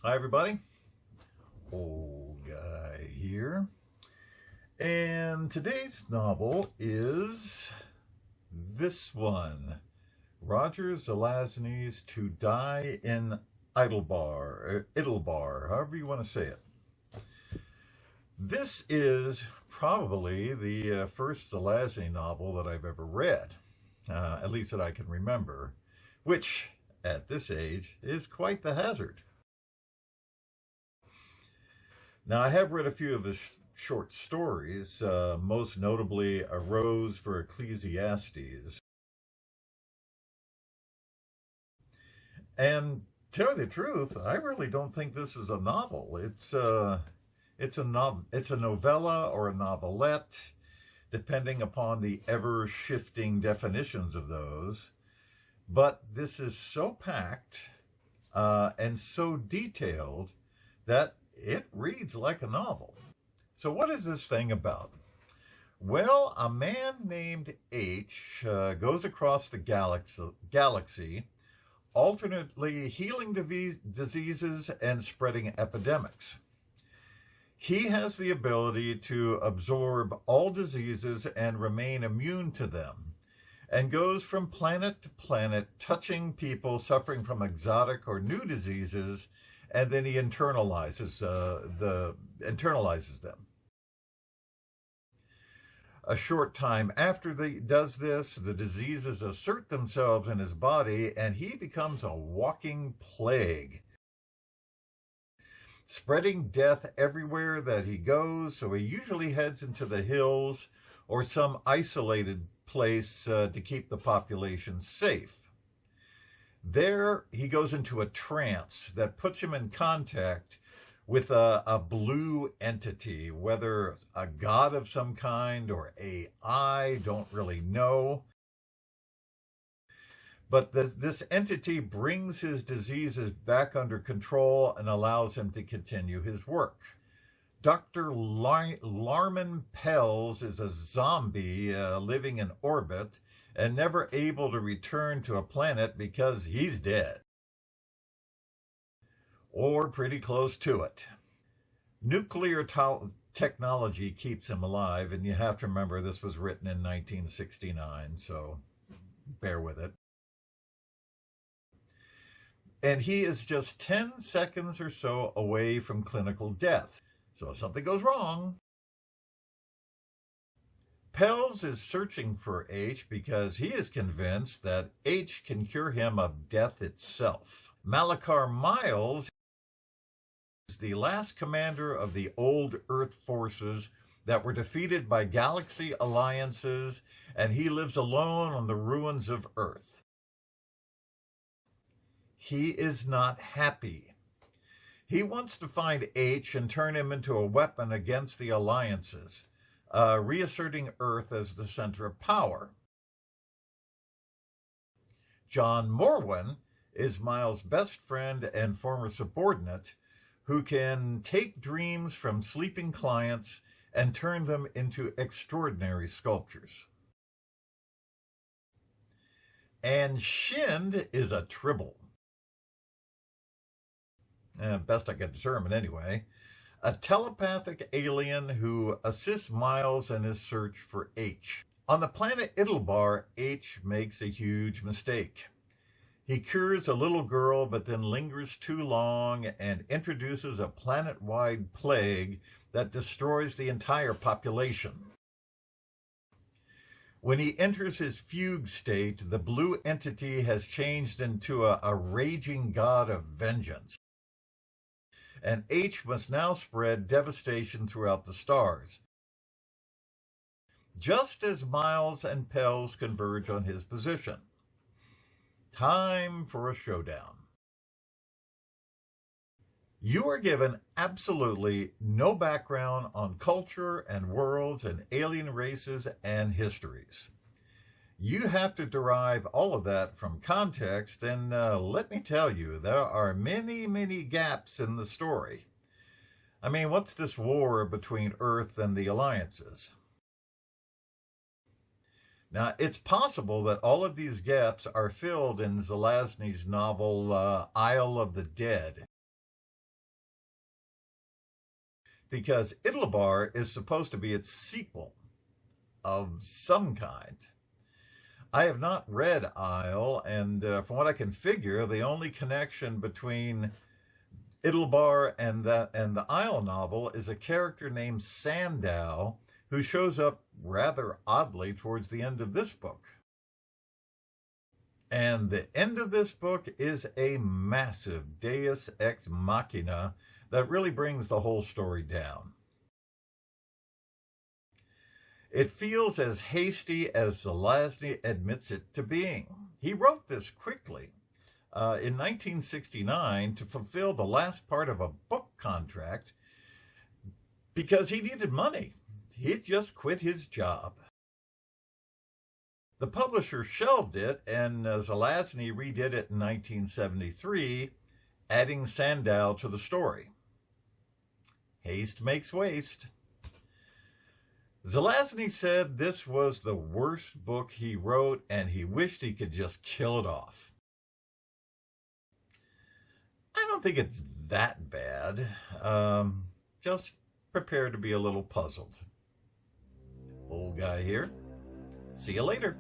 Hi, everybody. Old guy here. And today's novel is this one, Roger Zelazny's To Die in Italbar, however you want to say it. This is probably the first Zelazny novel that I've ever read, at least that I can remember, which at this age is quite the hazard. Now, I have read a few of his short stories, most notably A Rose for Ecclesiastes. And to tell you the truth, I really don't think this is a novel. It's a novella or a novelette, depending upon the ever shifting definitions of those. But this is so packed and so detailed that it reads like a novel. So, what is this thing about? Well, a man named H goes across the galaxy, alternately healing diseases and spreading epidemics. He has the ability to absorb all diseases and remain immune to them, and goes from planet to planet, touching people suffering from exotic or new diseases, and then he internalizes them. A short time after he does this, the diseases assert themselves in his body, and he becomes a walking plague, spreading death everywhere that he goes. So he usually heads into the hills or some isolated place to keep the population safe. There, he goes into a trance that puts him in contact with a blue entity, whether a god of some kind or AI, don't really know. But this entity brings his diseases back under control and allows him to continue his work. Dr. Larman Pels is a zombie living in orbit and never able to return to a planet because he's dead. Or pretty close to it. Nuclear technology keeps him alive, and you have to remember this was written in 1969, so bear with it. And he is just 10 seconds or so away from clinical death. So if something goes wrong, Pels is searching for H because he is convinced that H can cure him of death itself. Malachar Miles is the last commander of the old Earth forces that were defeated by galaxy alliances, and he lives alone on the ruins of Earth. He is not happy. He wants to find H and turn him into a weapon against the alliances, reasserting Earth as the center of power. John Morwen is Miles' best friend and former subordinate who can take dreams from sleeping clients and turn them into extraordinary sculptures. And Shind is a tribble. Best I can determine anyway. A telepathic alien who assists Miles in his search for H. On the planet Italbar, H makes a huge mistake. He cures a little girl, but then lingers too long and introduces a planet-wide plague that destroys the entire population. When he enters his fugue state, the blue entity has changed into a raging god of vengeance. And H must now spread devastation throughout the stars, just as Miles and Pels converge on his position. Time for a showdown. You are given absolutely no background on culture and worlds and alien races and histories. You have to derive all of that from context, and let me tell you, there are many, many gaps in the story. I mean, what's this war between Earth and the alliances? Now, it's possible that all of these gaps are filled in Zelazny's novel Isle of the Dead. because Italbar is supposed to be its sequel of some kind. I have not read Isle, and from what I can figure, the only connection between Italbar and the Isle novel is a character named Sandow, who shows up rather oddly towards the end of this book. And the end of this book is a massive deus ex machina that really brings the whole story down. It feels as hasty as Zelazny admits it to being. He wrote this quickly in 1969 to fulfill the last part of a book contract because he needed money. He'd just quit his job. The publisher shelved it, and Zelazny redid it in 1973, adding Sandow to the story. Haste makes waste. Zelazny said this was the worst book he wrote, and he wished he could just kill it off. I don't think it's that bad. Just prepare to be a little puzzled. Old guy here. See you later.